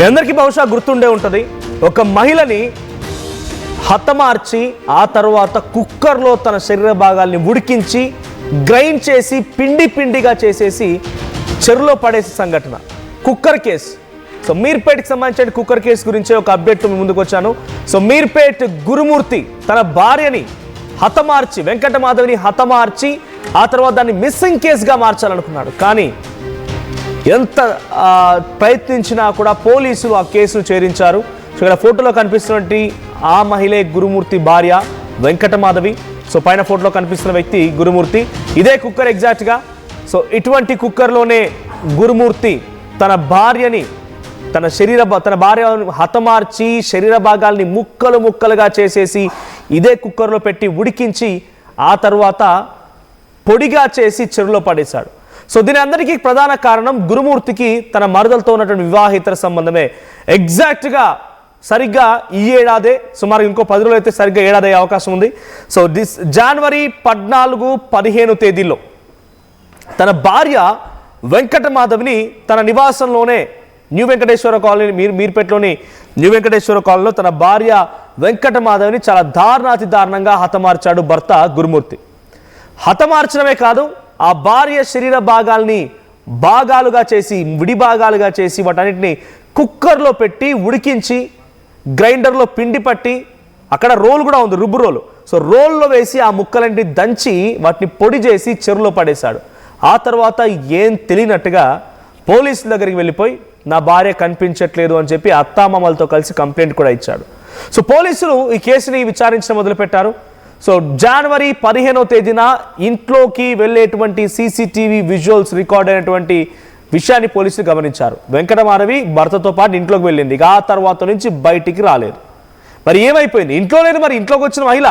అందరికీ బహుశా గుర్తుండే ఉంటుంది, ఒక మహిళని హతమార్చి ఆ తర్వాత కుక్కర్లో తన శరీర భాగాల్ని ఉడికించి గ్రైండ్ చేసి పిండి పిండిగా చేసేసి చెరువులో పడేసే సంఘటన కుక్కర్ కేసు. సో మీర్పేట్కి సంబంధించిన కుక్కర్ కేసు గురించి ఒక అప్డేట్తో ముందుకు వచ్చాను. సో మీర్పేట్ గురుమూర్తి తన భార్యని హతమార్చి, వెంకటమాధవిని హతమార్చి ఆ తర్వాత దాన్ని మిస్సింగ్ కేసుగా మార్చాలనుకున్నాడు. కానీ ఎంత ప్రయత్నించినా కూడా పోలీసులు ఆ కేసును చేరించారు. సో ఇక్కడ ఫోటోలో కనిపిస్తున్నటువంటి ఆ మహిళే గురుమూర్తి భార్య వెంకటమాధవి. సో పైన ఫోటోలో కనిపిస్తున్న వ్యక్తి గురుమూర్తి, ఇదే కుక్కర్ ఎగ్జాక్ట్గా. సో ఇటువంటి కుక్కర్లోనే గురుమూర్తి తన భార్యని తన భార్య హతమార్చి శరీర భాగాల్ని ముక్కలు ముక్కలుగా చేసేసి ఇదే కుక్కర్లో పెట్టి ఉడికించి ఆ తర్వాత పొడిగా చేసి చెరువులో పడేశాడు. సో దీని అందరికీ ప్రధాన కారణం గురుమూర్తికి తన మరదలతో ఉన్నటువంటి వివాహేతర సంబంధమే. ఎగ్జాక్ట్గా సరిగ్గా ఈ ఏడాదే, సుమారు ఇంకో 10 రోజులు అయితే సరిగ్గా ఏడాది అయ్యే అవకాశం ఉంది. సో జనవరి 14-15 తేదీల్లో తన భార్య వెంకటమాధవిని తన నివాసంలోనే న్యూ వెంకటేశ్వర కాలనీ, మీర్పేటలోని న్యూ వెంకటేశ్వర కాలనీలో తన భార్య వెంకటమాధవిని చాలా దారుణాతి దారుణంగా హతమార్చాడు భర్త గురుమూర్తి. హతమార్చడమే కాదు, ఆ భార్య శరీర భాగాల్ని భాగాలుగా చేసి, విడి భాగాలుగా చేసి వాటన్నిటిని కుక్కర్లో పెట్టి ఉడికించి గ్రైండర్లో పిండి పట్టి, అక్కడ రోల్ కూడా ఉంది, రుబ్బు రోలు. సో రోల్లో వేసి ఆ ముక్కలన్నింటినీ దంచి వాటిని పొడి చేసి చెరువులో పడేశాడు. ఆ తర్వాత ఏం తెలియనట్టుగా పోలీసుల దగ్గరికి వెళ్ళిపోయి నా భార్య కనిపించట్లేదు అని చెప్పి అత్తామామలతో కలిసి కంప్లైంట్ కూడా ఇచ్చాడు. సో పోలీసులు ఈ కేసుని విచారించడం మొదలుపెట్టారు. సో జనవరి 15వ తేదీన ఇంట్లోకి వెళ్ళేటువంటి సీసీటీవీ విజువల్స్ రికార్డ్ అయినటువంటి విషయాన్ని పోలీసులు గమనించారు. వెంకటమాధవి భర్తతో పాటు ఇంట్లోకి వెళ్ళింది. ఆ తర్వాత నుంచి బయటికి రాలేదు. మరి ఏమైపోయింది? ఇంట్లో లేదు. మరి ఇంట్లోకి వచ్చిన మహిళ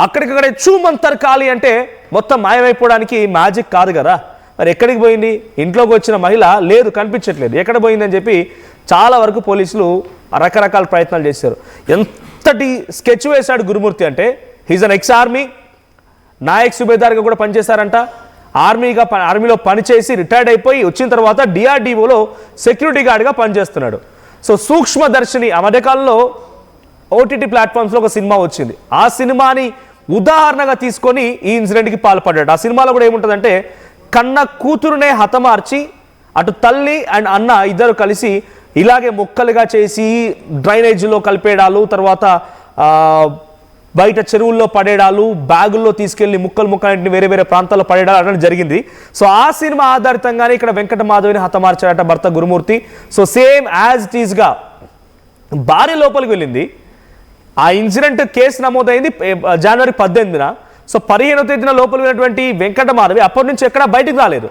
అక్కడికక్కడే చూమంతర్ ఖాళీ అంటే మొత్తం మాయమైపోవడానికి మ్యాజిక్ కాదు కదా. మరి ఎక్కడికి పోయింది? ఇంట్లోకి వచ్చిన మహిళ లేదు, కనిపించట్లేదు, ఎక్కడ పోయిందని చెప్పి చాలా వరకు పోలీసులు రకరకాల ప్రయత్నాలు చేశారు. ఎంతటి స్కెచ్ వేశాడు గురుమూర్తి అంటే, he's an ex army, Naik సుబేదార్గా కూడా పనిచేశారంట. ఆర్మీలో పనిచేసి రిటైర్డ్ అయిపోయి వచ్చిన తర్వాత డిఆర్డీఓలో సెక్యూరిటీ గార్డ్గా పనిచేస్తున్నాడు. సో సూక్ష్మదర్శిని ఆ మధ్యకాలంలో ఓటీటీ ప్లాట్ఫామ్స్లో ఒక సినిమా వచ్చింది. ఆ సినిమాని ఉదాహరణగా తీసుకొని ఈ ఇన్సిడెంట్కి పాల్పడ్డాడు. ఆ సినిమాలో కూడా ఏముంటుందంటే, కన్న కూతురునే హతమార్చి అటు తల్లి అండ్ అన్న ఇద్దరు కలిసి ఇలాగే ముక్కలుగా చేసి డ్రైనేజీలో కలిపేయడాలు, తర్వాత బయట చెరువుల్లో పడేయడాలు, బ్యాగుల్లో తీసుకెళ్లి ముక్కలన్నింటిని వేరే వేరే ప్రాంతాల్లో పడేయడాలు అనేది జరిగింది. సో ఆ సినిమా ఆధారితంగానే ఇక్కడ వెంకటమాధవిని హతమార్చాడట భర్త గురుమూర్తి. సో సేమ్ యాజ్ ఇట్ ఈస్గా భార్య లోపలికి వెళ్ళింది. ఆ ఇన్సిడెంట్ కేసు నమోదైంది జనవరి 18న. సో 15వ తేదీన లోపలికి వెళ్ళినటువంటి వెంకటమాధవి అప్పటి నుంచి ఎక్కడ బయటికి రాలేదు.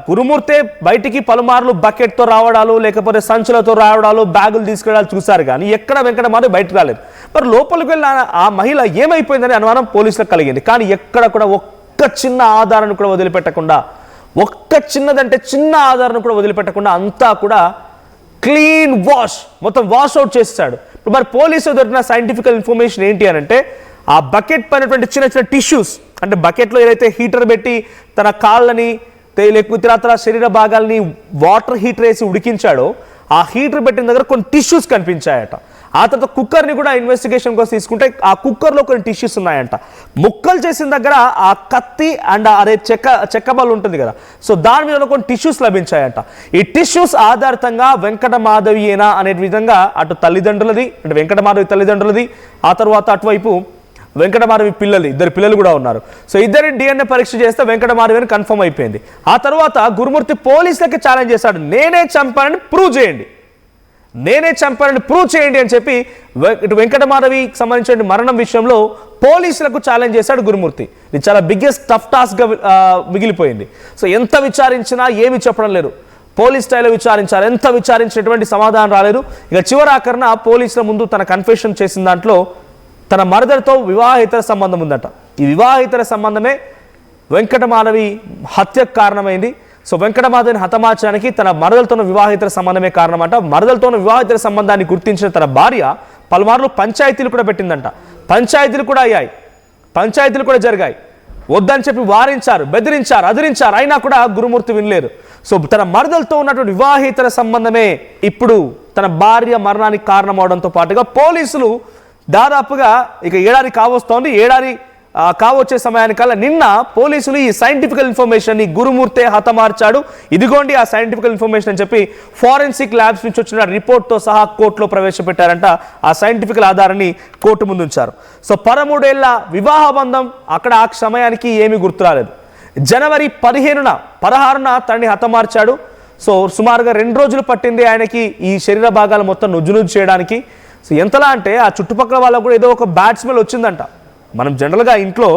గురుమూర్తే బయటికి పలుమార్లు బకెట్తో రావడాలు, లేకపోతే సంచులతో రావడాలు, బ్యాగులు తీసుకెళ్ళాలి చూశారు, కానీ ఎక్కడ వెంకటమాధవి బయటకు రాలేదు. మరి లోపలికి వెళ్ళిన ఆ మహిళ ఏమైపోయిందని అనుమానం పోలీసులకు కలిగింది. కానీ ఎక్కడ కూడా ఒక్క చిన్న ఆధారం కూడా వదిలిపెట్టకుండా, ఒక్క చిన్నదంటే చిన్న ఆధారం కూడా వదిలిపెట్టకుండా అంతా కూడా క్లీన్ వాష్, మొత్తం వాష్ అవుట్ చేస్తాడు. ఇప్పుడు మరి పోలీసులు దొరికిన సైంటిఫికల్ ఇన్ఫర్మేషన్ ఏంటి అని అంటే, ఆ బకెట్ పైనటువంటి చిన్న చిన్న టిష్యూస్, అంటే బకెట్లో ఏదైతే హీటర్ పెట్టి తన కాళ్ళని లేకపోతే ఇతర శరీర భాగాల్ని వాటర్ హీటర్ వేసి ఉడికించాడో, ఆ హీటర్ పెట్టిన దగ్గర కొన్ని టిష్యూస్ కనిపించాయట. ఆ తర్వాత కుక్కర్ని కూడా ఇన్వెస్టిగేషన్ కోసం తీసుకుంటే ఆ కుక్కర్లో కొన్ని టిష్యూస్ ఉన్నాయంట. ముక్కలు చేసిన దగ్గర ఆ కత్తి అండ్ అదే చెక్క బల్ ఉంటుంది కదా, సో దాని మీద కొన్ని టిష్యూస్ లభించాయంట. ఈ టిష్యూస్ ఆధారితంగా వెంకటమాధవియేనా అనే విధంగా అటు తల్లిదండ్రులది, అంటే వెంకటమాధవి తల్లిదండ్రులది, ఆ తర్వాత అటువైపు వెంకటమాధవి ఇద్దరు పిల్లలు కూడా ఉన్నారు. సో ఇద్దరి DNA పరీక్ష చేస్తే వెంకటమాధవి అని కన్ఫర్మ్ అయిపోయింది. ఆ తర్వాత గురుమూర్తి పోలీసులకి ఛాలెంజ్ చేశాడు, నేనే చంపానని ప్రూవ్ చేయండి, నేనే చంపానని ప్రూవ్ చేయండి అని చెప్పి ఇటు వెంకటమాధవికి సంబంధించిన మరణం విషయంలో పోలీసులకు ఛాలెంజ్ చేశాడు గురుమూర్తి. ఇది చాలా బిగ్గెస్ట్ టఫ్ టాస్క్గా మిగిలిపోయింది. సో ఎంత విచారించినా ఏమి చెప్పడం లేదు. పోలీస్ స్టైల్లో విచారించారు, ఎంత విచారించినటువంటి సమాధానం రాలేదు. ఇక చివరాఖరణ పోలీసుల ముందు తన కన్ఫెషన్ చేసిన దాంట్లో తన మరదలతో వివాహేతర సంబంధం ఉందట. ఈ వివాహేతర సంబంధమే వెంకటమాధవి హత్యకు కారణమైంది. సో వెంకటమాధవిని హతమార్చడానికి తన మరదలతో వివాహేతర సంబంధమే కారణమంట. మరదలతో వివాహేతర సంబంధాన్ని గుర్తించిన తన భార్య పలుమార్లు పంచాయతీలు కూడా పెట్టిందంట. పంచాయతీలు కూడా అయ్యాయి, పంచాయతీలు కూడా జరిగాయి. వద్దని చెప్పి వారించారు, బెదిరించారు, అదిరించారు, అయినా కూడా గురుమూర్తి వినలేదు. సో తన మరదలతో ఉన్నటువంటి వివాహేతర సంబంధమే ఇప్పుడు తన భార్య మరణానికి కారణం అవడంతో పాటుగా పోలీసులు దాదాపుగా ఇక ఏడాది కావస్తోంది. ఏడాది కావచ్చే సమయానికల్లా నిన్న పోలీసులు ఈ సైంటిఫికల్ ఇన్ఫర్మేషన్ని గురుమూర్తే హతమార్చాడు, ఇదిగోండి ఆ సైంటిఫికల్ ఇన్ఫర్మేషన్ అని చెప్పి ఫారెన్సిక్ ల్యాబ్స్ నుంచి వచ్చిన రిపోర్ట్తో సహా కోర్టులో ప్రవేశపెట్టారంట. ఆ సైంటిఫికల్ ఆధారాన్ని కోర్టు ముందు ఉంచారు. సో 13 వివాహ బంధం అక్కడ ఆ సమయానికి ఏమీ గుర్తురాలేదు. జనవరి 16న తనని హతమార్చాడు. సో సుమారుగా 2 రోజులు పట్టింది ఆయనకి ఈ శరీర భాగాలు మొత్తం నుజ్జు చేయడానికి. సో ఎంతలా అంటే ఆ చుట్టుపక్కల వాళ్ళకు కూడా ఏదో ఒక బ్యాడ్ స్మెల్ వచ్చిందంట. మనం జనరల్గా ఇంట్లో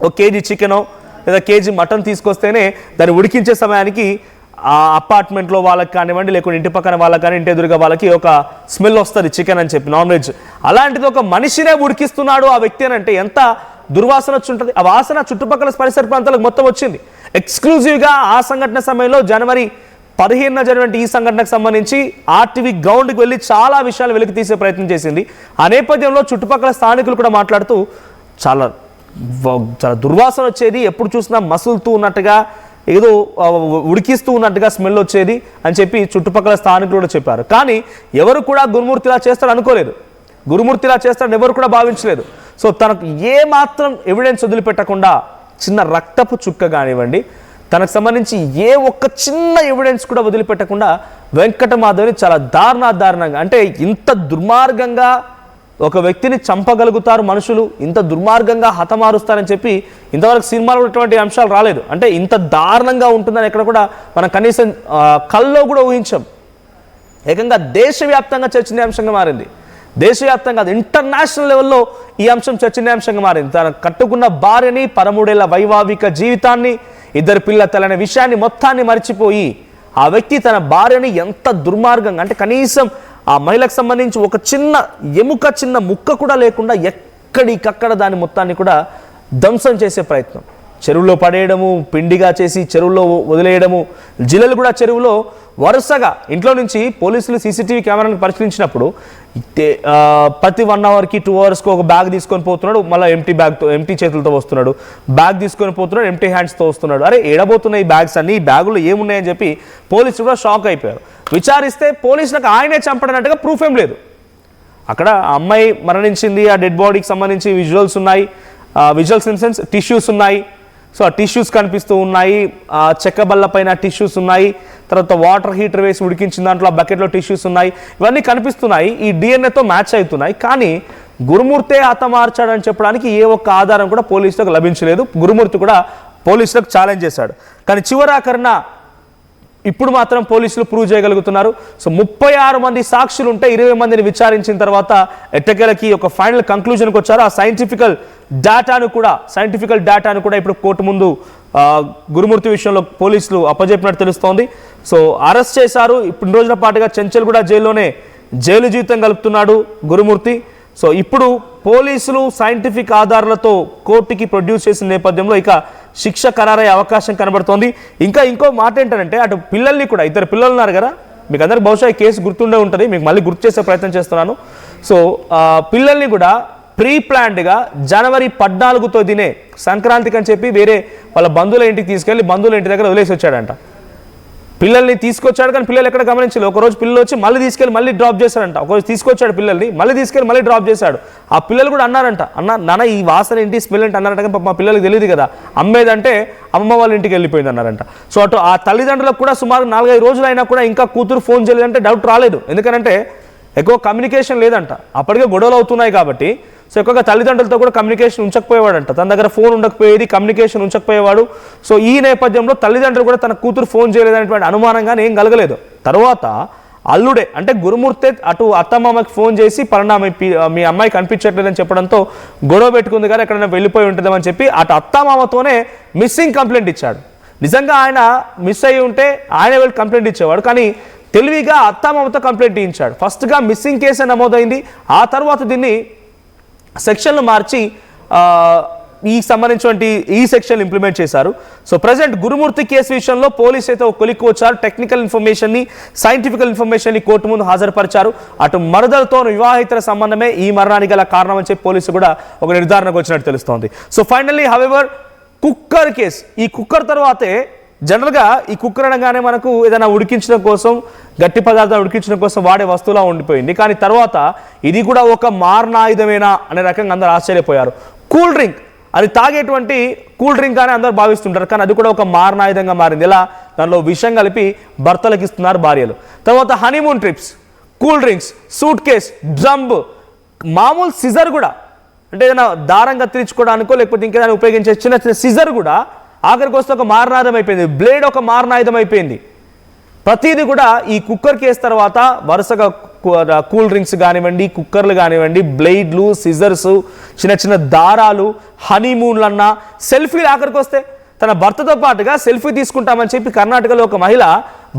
ఒక కేజీ చికెనో లేదా కేజీ మటన్ తీసుకొస్తేనే దాన్ని ఉడికించే సమయానికి ఆ అపార్ట్మెంట్లో వాళ్ళకి కానివ్వండి, లేకుంటే ఇంటి పక్కన వాళ్ళకి కానీ ఇంటి ఎదురుగా వాళ్ళకి ఒక స్మెల్ వస్తుంది చికెన్ అని చెప్పి, నాన్ వెజ్. అలాంటిది ఒక మనిషినే ఉడికిస్తున్నాడు ఆ వ్యక్తి అని అంటే ఎంత దుర్వాసన వచ్చి ఉంటుంది. ఆ వాసన చుట్టుపక్కల పరిసర ప్రాంతాలకు మొత్తం వచ్చింది. ఎక్స్క్లూజివ్గా ఆ సంఘటన సమయంలో జనవరి 15న జరిగిన ఈ సంఘటనకు సంబంధించి ఆర్టీవీ గ్రౌండ్కి వెళ్ళి చాలా విషయాలు వెలికి తీసే ప్రయత్నం చేసింది. ఆ నేపథ్యంలో చుట్టుపక్కల స్థానికులు కూడా మాట్లాడుతూ చాలా దుర్వాసన వచ్చేది, ఎప్పుడు చూసినా మసులుతూ ఉన్నట్టుగా ఏదో ఉడికిస్తూ ఉన్నట్టుగా స్మెల్ వచ్చేది అని చెప్పి చుట్టుపక్కల స్థానికులు కూడా చెప్పారు. కానీ ఎవరు కూడా గురుమూర్తిలా చేస్తాడు అనుకోలేదు, గురుమూర్తిలా చేస్తాడని ఎవరు కూడా భావించలేదు. సో తనకు ఏ మాత్రం ఎవిడెన్స్ వదిలిపెట్టకుండా చిన్న రక్తపు చుక్క కానివ్వండి, తనకు సంబంధించి ఏ ఒక్క చిన్న ఎవిడెన్స్ కూడా వదిలిపెట్టకుండా వెంకటమాధవ్ని చాలా దారుణంగా, అంటే ఇంత దుర్మార్గంగా ఒక వ్యక్తిని చంపగలుగుతారు మనుషులు, ఇంత దుర్మార్గంగా హతమారుస్తారని చెప్పి ఇంతవరకు సినిమాలో ఉన్నటువంటి అంశాలు రాలేదు. అంటే ఇంత దారుణంగా ఉంటుందని ఎక్కడ కూడా మనం కనీసం కల్లో కూడా ఊహించాం. ఏకంగా దేశవ్యాప్తంగా చర్చనీయాంశంగా మారింది. దేశవ్యాప్తంగా ఇంటర్నేషనల్ లెవెల్లో ఈ అంశం చర్చనీయాంశంగా మారింది. తన కట్టుకున్న భార్యని, 13 వైవాహిక జీవితాన్ని, 2 పిల్లల తలనే విషయాన్ని మొత్తాన్ని మర్చిపోయి ఆ వ్యక్తి తన భార్యని ఎంత దుర్మార్గంగా, అంటే కనీసం ఆ మహిళకు సంబంధించి ఒక చిన్న ఎముక, చిన్న ముక్క కూడా లేకుండా ఎక్కడికక్కడ దాని మొత్తాన్ని కూడా ధ్వంసం చేసే ప్రయత్నం, చెరువులో పడేయడము, పిండిగా చేసి చెరువులో వదిలేయడము. జిల్లలు కూడా చెరువులో వరుసగా ఇంట్లో నుంచి పోలీసులు సీసీటీవీ కెమెరాను పరిశీలించినప్పుడు ప్రతి 1 అవర్కి 2 అవర్స్కి ఒక బ్యాగ్ తీసుకొని పోతున్నాడు, మళ్ళీ ఎంటీ చేతులతో వస్తున్నాడు, బ్యాగ్ తీసుకొని పోతున్నాడు, ఎంటీ హ్యాండ్స్తో వస్తున్నాడు. అరే ఏడబోతున్నాయి ఈ బ్యాగ్స్ అన్ని, ఈ బ్యాగులు ఏమున్నాయని చెప్పి పోలీసులు కూడా షాక్ అయిపోయారు. విచారిస్తే పోలీసులకు ఆయనే చంపడనట్టుగా ప్రూఫ్ ఏం లేదు. అక్కడ అమ్మాయి మరణించింది, ఆ డెడ్ బాడీకి సంబంధించి విజువల్స్ ఉన్నాయి, విజువల్స్ ఇన్ సెన్స్ టిష్యూస్ ఉన్నాయి. సో ఆ టిష్యూస్ కనిపిస్తూ ఉన్నాయి, ఆ చెక్క బల్ల పైన టిష్యూస్ ఉన్నాయి, తర్వాత వాటర్ హీటర్ వేసి ఉడికించిన దాంట్లో ఆ బకెట్లో టిష్యూస్ ఉన్నాయి, ఇవన్నీ కనిపిస్తున్నాయి, ఈ డిఎన్ఏతో మ్యాచ్ అవుతున్నాయి. కానీ గురుమూర్తే హతమార్చాడని చెప్పడానికి ఏ ఒక్క ఆధారం కూడా పోలీసులకు లభించలేదు. గురుమూర్తి కూడా పోలీసులకు ఛాలెంజ్ చేశాడు. కానీ చివరాఖరిన ఇప్పుడు మాత్రం పోలీసులు ప్రూవ్ చేయగలుగుతున్నారు. సో 36 మంది సాక్షులు ఉంటే 20 మందిని విచారించిన తర్వాత ఎట్టకేలకి ఒక ఫైనల్ కంక్లూజన్కి వచ్చారు. ఆ సైంటిఫికల్ డేటాను కూడా ఇప్పుడు కోర్టు ముందు గురుమూర్తి విషయంలో పోలీసులు అప్పజెప్పినట్టు తెలుస్తోంది. సో అరెస్ట్ చేశారు. ఇప్పుడు రోజుల పాటుగా చెంచల్గూడ జైల్లోనే జైలు జీవితం గలుపుతున్నాడు గురుమూర్తి. సో ఇప్పుడు పోలీసులు సైంటిఫిక్ ఆధారాలతో కోర్టుకి ప్రొడ్యూస్ చేసిన నేపథ్యంలో ఇక శిక్ష ఖరారయ్యే అవకాశం కనబడుతోంది. ఇంకో మాట ఏంటంటే అటు పిల్లల్ని కూడా, 2 పిల్లలు ఉన్నారు కదా, మీకు అందరికి బహుశా ఈ కేసు గుర్తుండే ఉంటుంది, మీకు మళ్ళీ గుర్తు చేసే ప్రయత్నం చేస్తున్నాను. సో పిల్లల్ని కూడా ప్రీ ప్లాన్డ్గా జనవరి 14తో దినే సంక్రాంతికి అని చెప్పి వేరే వాళ్ళ బంధువుల ఇంటికి తీసుకెళ్ళి బంధువుల ఇంటి దగ్గర వదిలేసి వచ్చాడంట. పిల్లల్ని తీసుకొచ్చాడు కానీ పిల్లలు ఎక్కడ గమనించలేదు. ఒకరోజు పిల్లలు వచ్చి మళ్ళీ తీసుకెళ్ళి మళ్ళీ డ్రాప్ చేశాడంట. ఒకరోజు తీసుకొచ్చాడు పిల్లల్ని, మళ్ళీ తీసుకెళ్ళి మళ్ళీ డ్రాప్ చేశాడు. ఆ పిల్లలు కూడా అన్నారంట, నాన్న ఈ వాసన ఏంటి, స్మెల్ ఏంటి అన్నారంట. కానీ మా పిల్లలకి తెలియదు కదా, అమ్మేదంటే అమ్మ వాళ్ళ ఇంటికి వెళ్ళిపోయింది అన్నారంట. సో అటు ఆ తల్లిదండ్రులకు కూడా సుమారు 4-5 రోజులు అయినా కూడా ఇంకా కూతురు ఫోన్ చేయలేదంటే డౌట్ రాలేదు. ఎందుకంటే ఎక్కువ కమ్యూనికేషన్ లేదంట, అప్పటికే గొడవలు అవుతున్నాయి కాబట్టి. సో ఎక్కువగా తల్లిదండ్రులతో కూడా కమ్యూనికేషన్ ఉంచకపోయేవాడంట, తన దగ్గర ఫోన్ ఉండకపోయేది, కమ్యూనికేషన్ ఉంచకపోయేవాడు. సో ఈ నేపథ్యంలో తల్లిదండ్రులు కూడా తన కూతురు ఫోన్ చేయలేదనేటువంటి అనుమానంగానే ఏం కలగలేదు. తర్వాత అల్లుడే అంటే గురుమూర్తే అటు అత్తమామకి ఫోన్ చేసి మీ అమ్మాయి కనిపించట్లేదని చెప్పడంతో గొడవ పెట్టుకుంది కానీ ఎక్కడైనా వెళ్ళిపోయి ఉంటుందని చెప్పి అటు అత్తమామతోనే మిస్సింగ్ కంప్లైంట్ ఇచ్చాడు. నిజంగా ఆయన మిస్ అయ్యి ఉంటే ఆయన వెళ్ళి కంప్లైంట్ ఇచ్చేవాడు, కానీ తెలివిగా అత్తమామతో కంప్లైంట్ ఇచ్చాడు. ఫస్ట్గా మిస్సింగ్ కేసు నమోదైంది, ఆ తర్వాత దీన్ని సెక్షన్లు మార్చి ఈ సంబంధించినటువంటి ఈ సెక్షన్ ఇంప్లిమెంట్ చేశారు. సో ప్రజెంట్ గురుమూర్తి కేసు విషయంలో పోలీసు అయితే ఒక కొలిక్కి వచ్చారు. టెక్నికల్ ఇన్ఫర్మేషన్ని, సైంటిఫికల్ ఇన్ఫర్మేషన్ని కోర్టు ముందు హాజరుపరిచారు. అటు మరదలతో వివాహితర సంబంధమే ఈ మరణానికి గల కారణం అని చెప్పి పోలీసు కూడా ఒక నిర్ధారణకు వచ్చినట్టు తెలుస్తోంది. So finally however cooker case, ఈ కుక్కర్ తర్వాతే జనరల్గా ఈ కుక్కర్ అనగానే మనకు ఏదైనా ఉడికించడం కోసం, గట్టి పదార్థాలు ఉడికించడం కోసం వాడే వస్తువులా ఉండిపోయింది. కానీ తర్వాత ఇది కూడా ఒక మారణాయుధమేనా అనే రకంగా అందరూ ఆశ్చర్యపోయారు. కూల్ డ్రింక్, అది తాగేటువంటి కూల్ డ్రింక్ అని అందరూ భావిస్తుంటారు, కానీ అది కూడా ఒక మారణాయుధంగా మారింది. ఎలా? దానిలో విషం కలిపి భర్తలకు ఇస్తున్నారు భార్యలు. తర్వాత honeymoon trips, cool drinks, suitcase, డ్రంబ్, మామూలు సిజర్ కూడా, అంటే ఏదైనా దారం కత్తిరించుకోవడానికో లేకపోతే ఇంకేదైనా ఉపయోగించే చిన్న చిన్న సిజర్ కూడా ఆఖరికి వస్తే ఒక మారణాయుధం అయిపోయింది. బ్లేడ్ ఒక మారణాయుధం అయిపోయింది. ప్రతిదీ కూడా ఈ కుక్కర్ కేసు తర్వాత వరుసగా కూల్ డ్రింక్స్ కానివ్వండి, కుక్కర్లు కానివ్వండి, బ్లేడ్లు, సిజర్స్, చిన్న చిన్న దారాలు, హనీమూన్లన్నా, సెల్ఫీలు ఆఖరికి వస్తే తన భర్తతో పాటుగా సెల్ఫీ తీసుకుంటామని చెప్పి కర్ణాటకలో ఒక మహిళ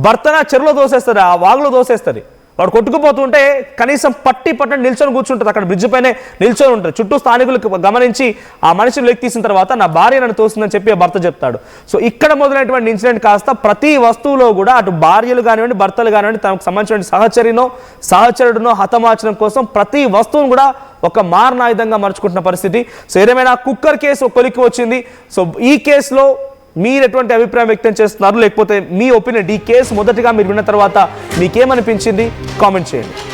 భర్తన చెరువులో దోసేస్తుంది, ఆ వాగులో దోసేస్తుంది. వాడు కొట్టుకుపోతుంటే కనీసం పట్టణ నిల్చొని కూర్చుంటుంది, అక్కడ బ్రిడ్జ్ పైనే నిల్చొని ఉంటుంది. చుట్టూ స్థానికులకు గమనించి ఆ మనిషిని లెక్కి తీసిన తర్వాత నా భార్య నన్ను తోస్తుందని చెప్పి ఆ భర్త చెప్తాడు. సో ఇక్కడ మొదలైనటువంటి ఇన్సిడెంట్ కాస్త ప్రతి వస్తువులో కూడా అటు భార్యలు కానివ్వండి, భర్తలు కానివ్వండి, తమకు సంబంధించిన సహచరుడునో హతమార్చడం కోసం ప్రతి వస్తువును కూడా ఒక మారణాయుధంగా మలుచుకుంటున్న పరిస్థితి. సో ఏదేమైనా కుక్కర్ కేసు కొలిక్కి వచ్చింది. సో ఈ కేసులో మీరు ఎటువంటి అభిప్రాయం వ్యక్తం చేస్తున్నారు, లేకపోతే మీ ఒపీనియన్, ఈ కేసు మొదటిగా మీరు విన్న తర్వాత మీకేమనిపించింది కామెంట్ చేయండి.